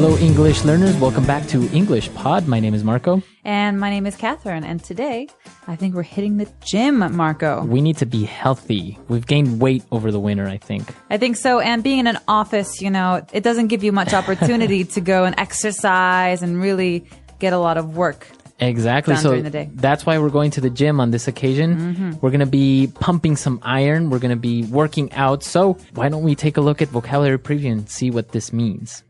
Hello, English learners. Welcome back to English Pod. My name is Marco. And my name is Catherine. And today, I think we're hitting the gym, Marco. We need to be healthy. We've gained weight over the winter, I think. I think so. And being in an office, you know, it doesn't give you much opportunity to go and exercise and really get a lot of work. Exactly. So during the day. That's why we're going to the gym on this occasion. Mm-hmm. We're going to be pumping some iron. We're going to be working out. So why don't we take a look at vocabulary preview and see what this means?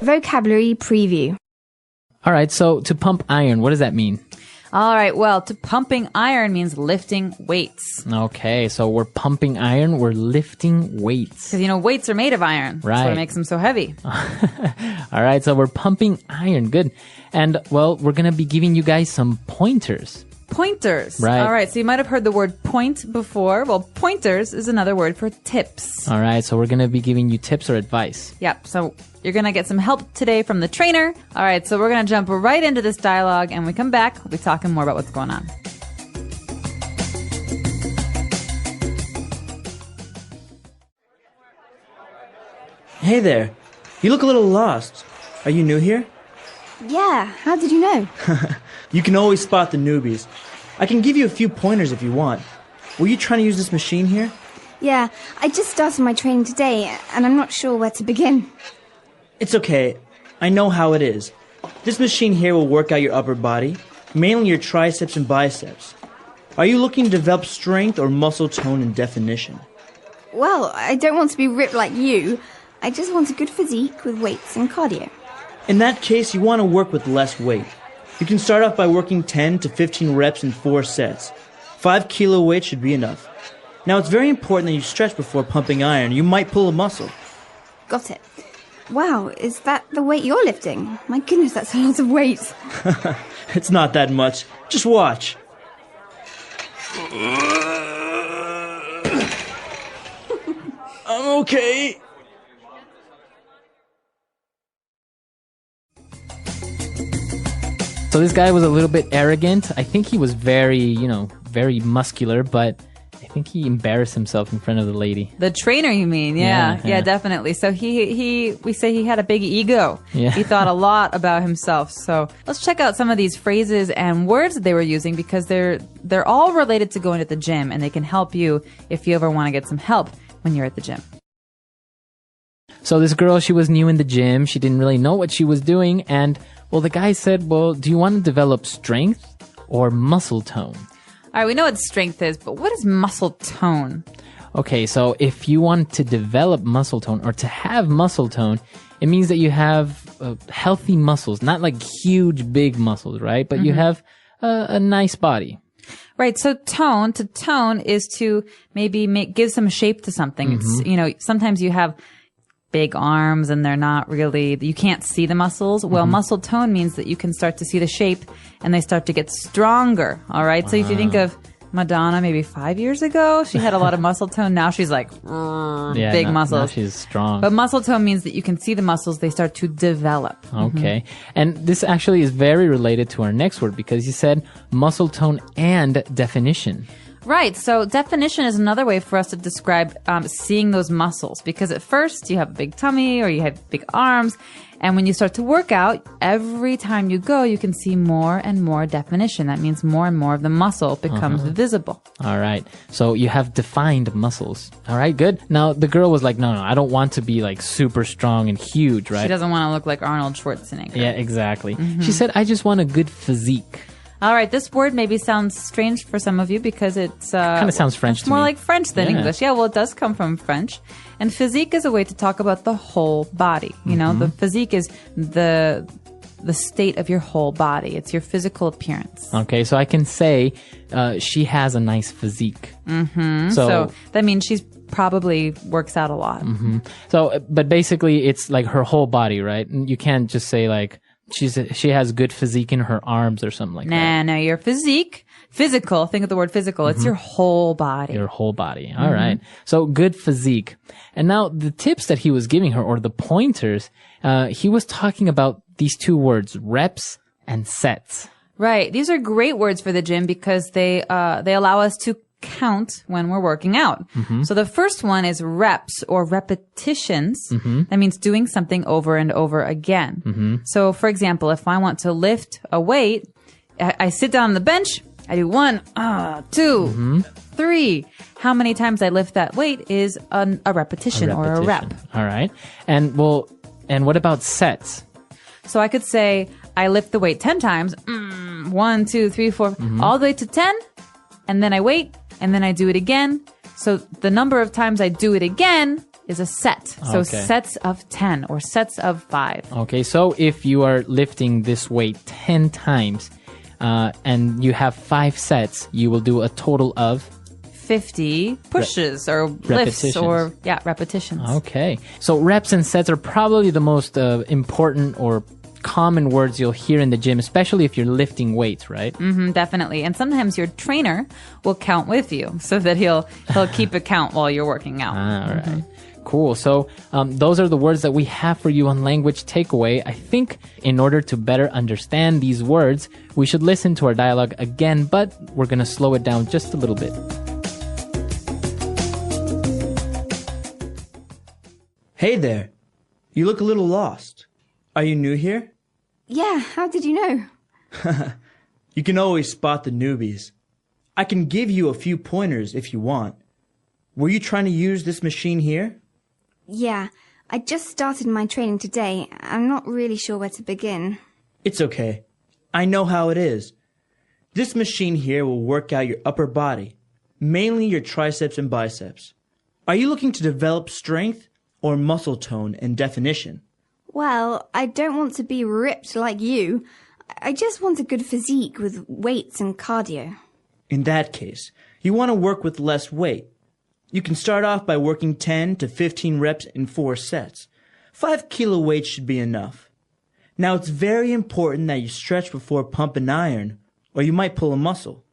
Vocabulary preview. All right. So to pump iron, what does that mean? All right. Well, to pumping iron means lifting weights. Okay. So we're pumping iron. We're lifting weights. Because, you know, weights are made of iron. Right. That's what makes them so heavy. All right. So we're pumping iron. Good. And, well, we're going to be giving you guys some pointers. Pointers. Right. All right. So you might have heard the word point before. Well, pointers is another word for tips. All right. So we're going to be giving you tips or advice. Yep. So you're going to get some help today from the trainer. All right. So we're going to jump right into this dialogue. And when we come back, we'll be talking more about what's going on. Hey there. You look a little lost. Are you new here? Yeah, how did you know? You can always spot the newbies. I can give you a few pointers if you want. Were you trying to use this machine here? Yeah, I just started my training today, and I'm not sure where to begin. It's okay. I know how it is. This machine here will work out your upper body, mainly your triceps and biceps. Are you looking to develop strength or muscle tone and definition? Well, I don't want to be ripped like you. I just want a good physique with weights and cardio. In that case, you want to work with less weight. You can start off by working 10 to 15 reps in 4 sets. 5 kilo weight should be enough. Now, it's very important that you stretch before pumping iron. You might pull a muscle. Got it. Wow, is that the weight you're lifting? My goodness, that's a lot of weight. It's not that much. Just watch. I'm okay. So this guy was a little bit arrogant. I think he was very muscular, but I think he embarrassed himself in front of the lady. The trainer, you mean? Yeah, definitely. So we say he had a big ego. Yeah. He thought a lot about himself. So let's check out some of these phrases and words that they were using because they're all related to going to the gym and they can help you if you ever want to get some help when you're at the gym. So this girl, she was new in the gym. She didn't really know what she was doing. And, well, the guy said, well, do you want to develop strength or muscle tone? All right, we know what strength is, but what is muscle tone? Okay, so if you want to develop muscle tone or to have muscle tone, it means that you have healthy muscles, not like huge, big muscles, right? But you have a nice body. Right. So to tone is to maybe give some shape to something. It's, you know, sometimes you have big arms and they're not really, you can't see the muscles. Well, muscle tone means that you can start to see the shape and they start to get stronger. All right. So if you think of Madonna, maybe 5 years ago, she had a lot of muscle tone. Now she's like big muscles. Now she's strong. But muscle tone means that you can see the muscles. They start to develop. Okay. And this actually is very related to our next word because you said muscle tone and definition. Right. So definition is another way for us to describe seeing those muscles because at first you have a big tummy or you have big arms. And when you start to work out, every time you go, you can see more and more definition. That means more and more of the muscle becomes visible. All right. So you have defined muscles. All right, good. Now the girl was like, no, I don't want to be like super strong and huge, right? She doesn't want to look like Arnold Schwarzenegger. Yeah, exactly. She said, I just want a good physique. All right, this word maybe sounds strange for some of you because it's kind of sounds French to me. More like French than Yeah. English. Yeah, well, it does come from French. And physique is a way to talk about the whole body. You know, the physique is the state of your whole body. It's your physical appearance. Okay, so I can say she has a nice physique. So that means she's probably works out a lot. So, but basically, it's like her whole body, right? You can't just say like she has good physique in her arms or something like that. No, your physical, think of the word physical. It's your whole body. Your whole body. All right. So good physique. And now the tips that he was giving her or the pointers, he was talking about these two words, reps and sets. Right. These are great words for the gym because they allow us to count when we're working out. So the first one is reps or repetitions. That means doing something over and over again. So for example, if I want to lift a weight, I sit down on the bench, I do 1, 2, 3. How many times I lift that weight is a repetition or a rep. All right. And what about sets? So I could say, I lift the weight 10 times, 1, 2, 3, 4, all the way to 10, and then I wait, and then I do it again. So the number of times I do it again is a set. So Okay. sets of 10 or sets of 5. Okay, so if you are lifting this weight 10 times and you have 5 sets, you will do a total of 50 pushes or lifts repetitions. or repetitions. Okay. So reps and sets are probably the most important or common words you'll hear in the gym, especially if you're lifting weights, right? Definitely. And sometimes your trainer will count with you so that he'll keep a count while you're working out. All right. Cool. So those are the words that we have for you on Language Takeaway. I think in order to better understand these words, we should listen to our dialogue again, but we're going to slow it down just a little bit. Hey there. You look a little lost. Are you new here? Yeah, how did you know? You can always spot the newbies. I can give you a few pointers if you want. Were you trying to use this machine here? Yeah, I just started my training today. I'm not really sure where to begin. It's okay. I know how it is. This machine here will work out your upper body, mainly your triceps and biceps. Are you looking to develop strength or muscle tone and definition? Well, I don't want to be ripped like you. I just want a good physique with weights and cardio. In that case, you want to work with less weight. You can start off by working 10 to 15 reps in 4 sets. 5 kilo weights should be enough. Now it's very important that you stretch before pump and iron, or you might pull a muscle.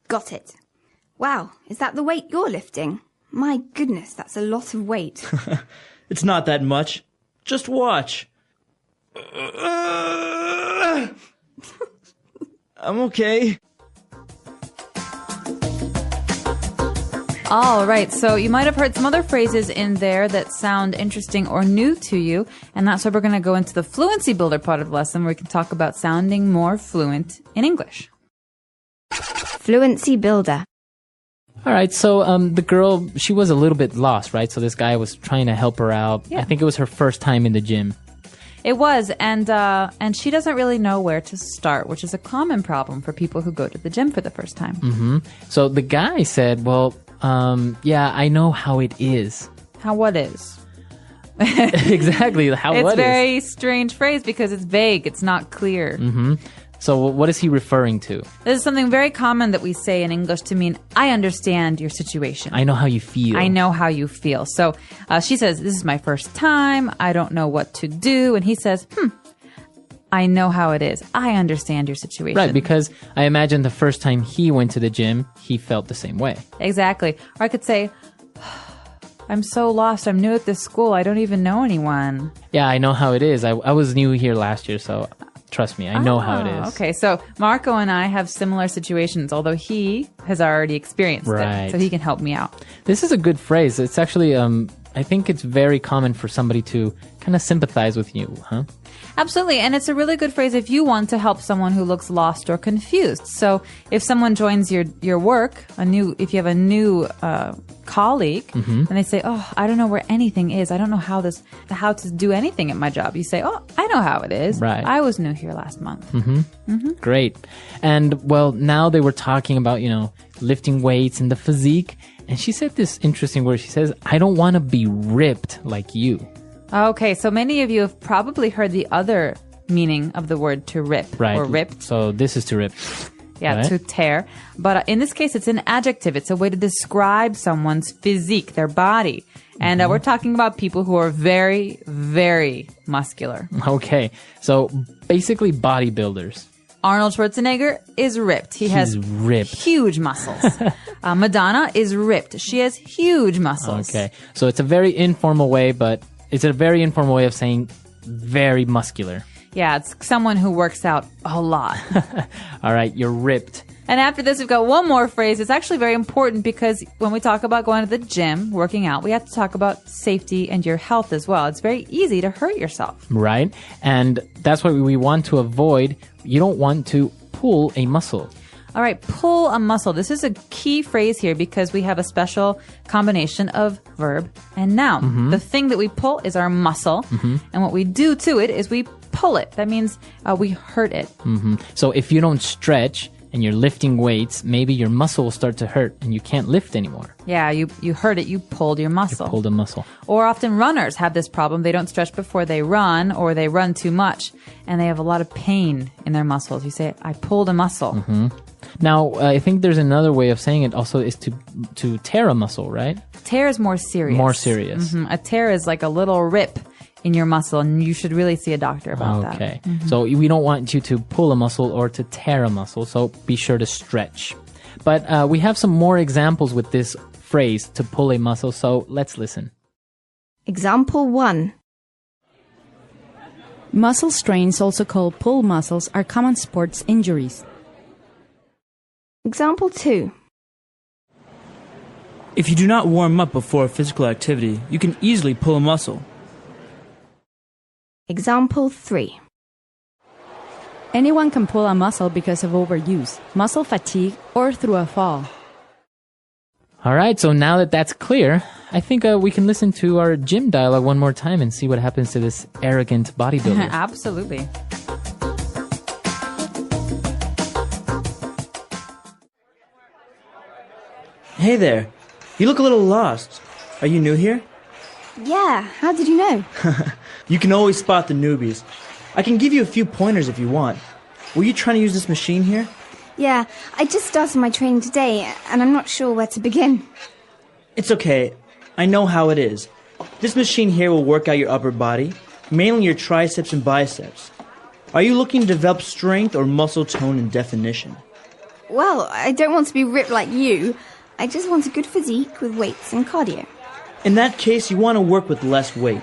Got it. Wow, is that the weight you're lifting? My goodness, that's a lot of weight. It's not that much. Just watch. I'm okay. All right, so you might have heard some other phrases in there that sound interesting or new to you, and that's why we're going to go into the Fluency Builder part of the lesson where we can talk about sounding more fluent in English. Fluency Builder. All right, so the girl, she was a little bit lost, right? So this guy was trying to help her out. Yeah. I think it was her first time in the gym. It was, and she doesn't really know where to start, which is a common problem for people who go to the gym for the first time. So the guy said, well, yeah, I know how it is. How what is? Exactly, how It's what a very strange phrase because it's vague. It's not clear. So what is he referring to? This is something very common that we say in English to mean, I understand your situation. I know how you feel. I know how you feel. So she says, this is my first time. I don't know what to do. And he says, I know how it is. I understand your situation. Right, because I imagine the first time he went to the gym, he felt the same way. Exactly. Or I could say, I'm so lost. I'm new at this school. I don't even know anyone. Yeah, I know how it is. I was new here last year, so trust me, I know how it is. Okay, so Marco and I have similar situations, although he has already experienced Right. it, so he can help me out. This is a good phrase. It's actually, I think it's very common for somebody to kind of sympathize with you, huh? Absolutely, and it's a really good phrase if you want to help someone who looks lost or confused. So if someone joins your work, if you have a new colleague, and they say, "Oh, I don't know where anything is. I don't know how to do anything at my job." You say, "Oh, I know how it is. Right. I was new here last month." Great. And well, now they were talking about, lifting weights and the physique. And she said this interesting word. She says, I don't want to be ripped like you. Okay, so many of you have probably heard the other meaning of the word to rip Right. or ripped. So this is to rip. Yeah, Right. to tear. But in this case, it's an adjective. It's a way to describe someone's physique, their body. And we're talking about people who are very, very muscular. Okay. So basically bodybuilders. Arnold Schwarzenegger is ripped. He has He's ripped. huge muscles. Madonna is ripped. She has huge muscles. Okay. So it's a very informal way, but it's a very informal way of saying very muscular. Yeah, it's someone who works out a lot. All right. You're ripped. And after this, we've got one more phrase. It's actually very important because when we talk about going to the gym, working out, we have to talk about safety and your health as well. It's very easy to hurt yourself. Right? And that's what we want to avoid. You don't want to pull a muscle. All right, pull a muscle. This is a key phrase here because we have a special combination of verb and noun. The thing that we pull is our muscle, and what we do to it is we pull it. That means we hurt it. So if you don't stretch and you're lifting weights, maybe your muscle will start to hurt and you can't lift anymore. Yeah, you hurt it. You pulled your muscle. Pulled a muscle. Or often runners have this problem. They don't stretch before they run, or they run too much, and they have a lot of pain in their muscles. You say, I pulled a muscle. Now, I think there's another way of saying it also is to tear a muscle, right? Tear is more serious. More serious. A tear is like a little rip in your muscle, and you should really see a doctor about that. Okay. So we don't want you to pull a muscle or to tear a muscle, so be sure to stretch. But we have some more examples with this phrase, to pull a muscle, so let's listen. Example 1. Muscle strains, also called pull muscles, are common sports injuries. Example 2. If you do not warm up before a physical activity, you can easily pull a muscle. Example 3. Anyone can pull a muscle because of overuse, muscle fatigue, or through a fall. All right, so now that that's clear, I think we can listen to our gym dialogue one more time and see what happens to this arrogant bodybuilder. Absolutely. Hey there. You look a little lost. Are you new here? Yeah, how did you know? You can always spot the newbies. I can give you a few pointers if you want. Were you trying to use this machine here? Yeah, I just started my training today, and I'm not sure where to begin. It's okay. I know how it is. This machine here will work out your upper body, mainly your triceps and biceps. Are you looking to develop strength or muscle tone and definition? Well, I don't want to be ripped like you. I just want a good physique with weights and cardio. In that case, you want to work with less weight.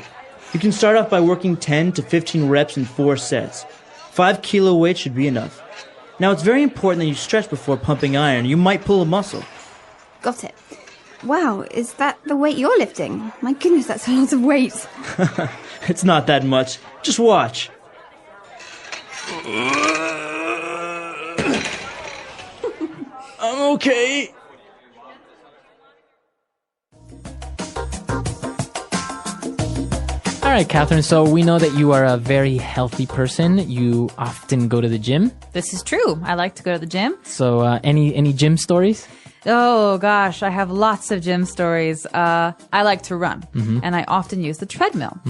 You can start off by working 10 to 15 reps in 4 sets. 5 kilo weight should be enough. Now, it's very important that you stretch before pumping iron. You might pull a muscle. Got it. Wow, is that the weight you're lifting? My goodness, that's a lot of weight. It's not that much. Just watch. I'm okay. All right, Catherine, so we know that you are a very healthy person. You often go to the gym. This is true. I like to go to the gym. So any gym stories? Oh, gosh, I have lots of gym stories. I like to run, and I often use the treadmill.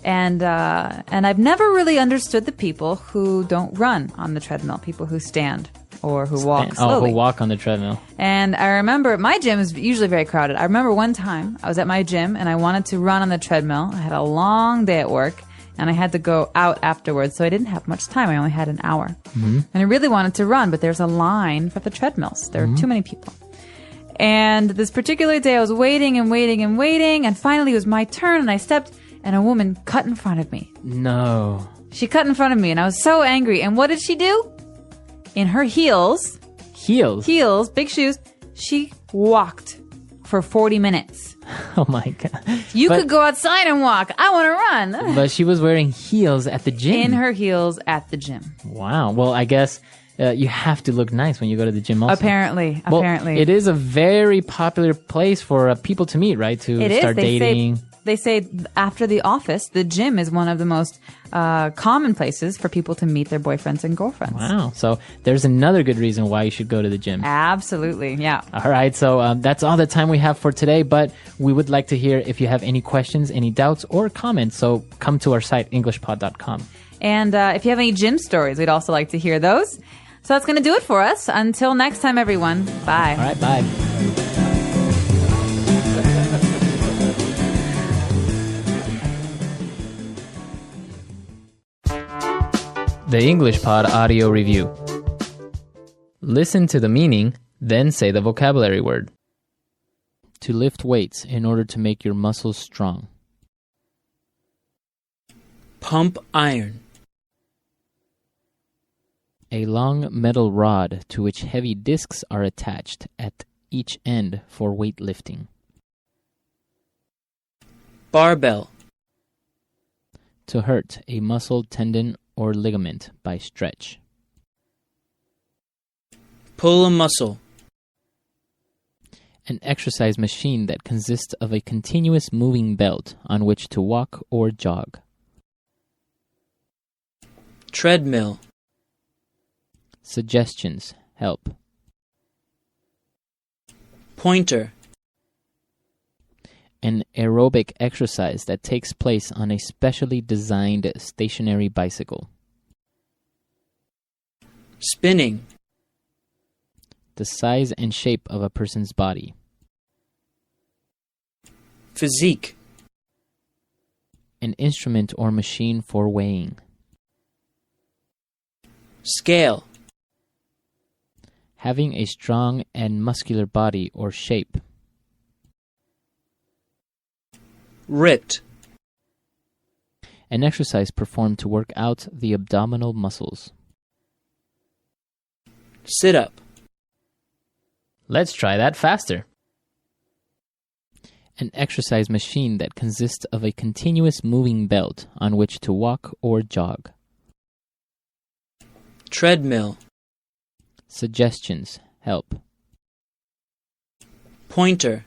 And I've never really understood the people who don't run on the treadmill, people who stand or who walk slowly. Who walk on the treadmill. And I remember my gym is usually very crowded. I remember one time I was at my gym and I wanted to run on the treadmill. I had a long day at work and I had to go out afterwards, so I didn't have much time. I only had an hour. And I really wanted to run, but there's a line for the treadmills. There are too many people. And this particular day I was waiting and waiting and waiting, and finally it was my turn and I stepped and a woman cut in front of me. No. She cut in front of me and I was so angry. And what did she do? In her heels, big shoes, she walked for 40 minutes. Oh my God. You could go outside and walk. I want to run. But she was wearing heels at the gym. In her heels at the gym. Wow. Well, I guess you have to look nice when you go to the gym also. Apparently. Well, it is a very popular place for people to meet, right? To start dating. They say after the office, the gym is one of the most common places for people to meet their boyfriends and girlfriends. Wow. So there's another good reason why you should go to the gym. Absolutely. Yeah. All right. So that's all the time we have for today, but we would like to hear if you have any questions, any doubts, or comments. So come to our site, englishpod.com. And if you have any gym stories, we'd also like to hear those. So that's going to do it for us. Until next time, everyone. Bye. All right. Bye. The English Pod Audio Review. Listen to the meaning, then say the vocabulary word. To lift weights in order to make your muscles strong. Pump iron. A long metal rod to which heavy discs are attached at each end for weightlifting. Barbell. To hurt a muscle, tendon, or ligament by stretch. Pull a muscle. An exercise machine that consists of a continuous moving belt on which to walk or jog. Treadmill. Suggestions. Help. Pointer. An aerobic exercise that takes place on a specially designed stationary bicycle. Spinning. The size and shape of a person's body. Physique. An instrument or machine for weighing. Scale. Having a strong and muscular body or shape. Ripped. An exercise performed to work out the abdominal muscles. Sit up. Let's try that faster. An exercise machine that consists of a continuous moving belt on which to walk or jog. Treadmill. Suggestions. Help. Pointer.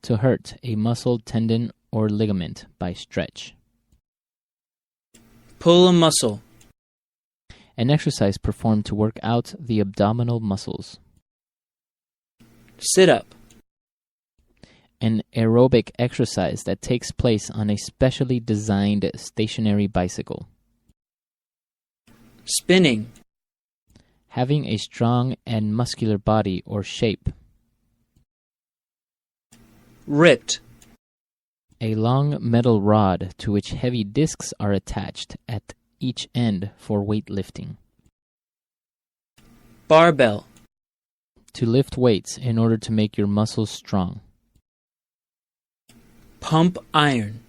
To hurt a muscle, tendon, or ligament by stretch. Pull a muscle. An exercise performed to work out the abdominal muscles. Sit up. An aerobic exercise that takes place on a specially designed stationary bicycle. Spinning. Having a strong and muscular body or shape. Ripped. A long metal rod to which heavy discs are attached at each end for weightlifting. Barbell. To lift weights in order to make your muscles strong. Pump iron.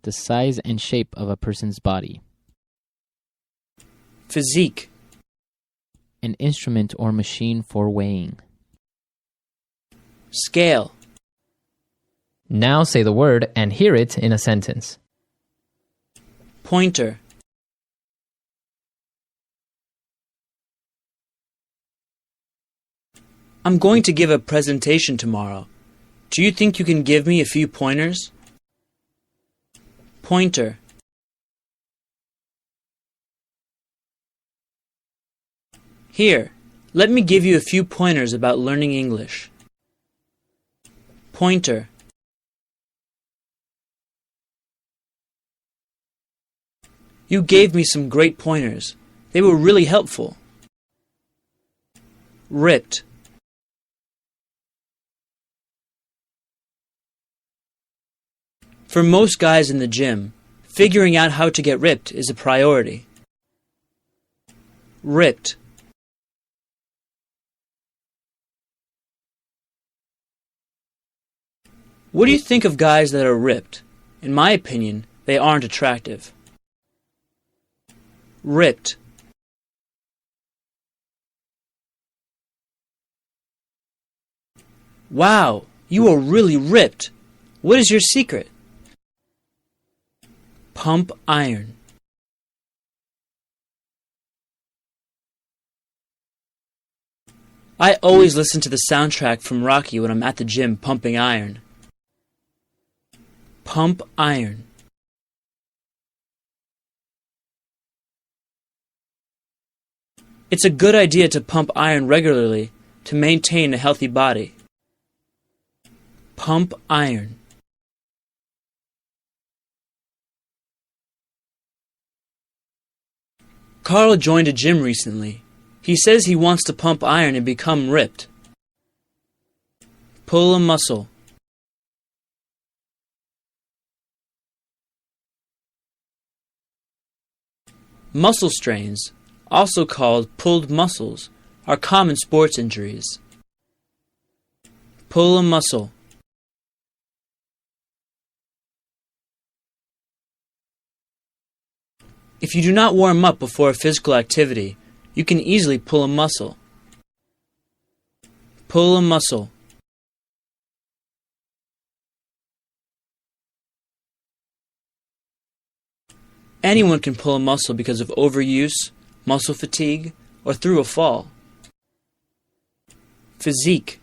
The size and shape of a person's body. Physique. An instrument or machine for weighing. Scale. Now say the word and hear it in a sentence. Pointer. I'm going to give a presentation tomorrow. Do you think you can give me a few pointers? Pointer. Here, let me give you a few pointers about learning English. Pointer. You gave me some great pointers. They were really helpful. Ripped. For most guys in the gym, figuring out how to get ripped is a priority. Ripped. What do you think of guys that are ripped? In my opinion, they aren't attractive. Ripped. Wow, you are really ripped. What is your secret? Pump iron. I always listen to the soundtrack from Rocky when I'm at the gym pumping iron. Pump iron. It's a good idea to pump iron regularly to maintain a healthy body. Pump iron. Carl joined a gym recently. He says he wants to pump iron and become ripped. Pull a muscle. Muscle strains, also called pulled muscles, are common sports injuries. Pull a muscle. If you do not warm up before a physical activity, you can easily pull a muscle. Pull a muscle. Anyone can pull a muscle because of overuse, muscle fatigue, or through a fall. Physique.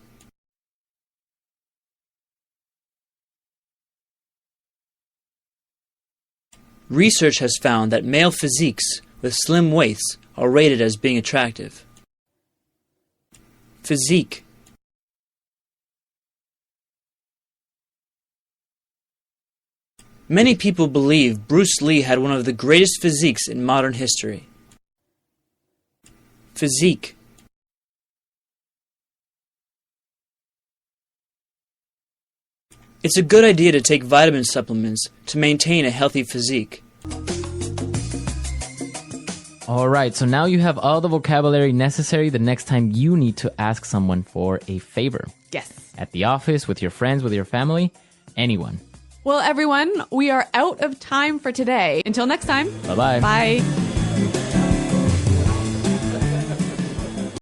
Research has found that male physiques with slim waists are rated as being attractive. Physique. Many people believe Bruce Lee had one of the greatest physiques in modern history. Physique. It's a good idea to take vitamin supplements to maintain a healthy physique. All right, so now you have all the vocabulary necessary the next time you need to ask someone for a favor. Yes. At the office, with your friends, with your family, anyone. Well, everyone, we are out of time for today. Until next time. Bye-bye. Bye.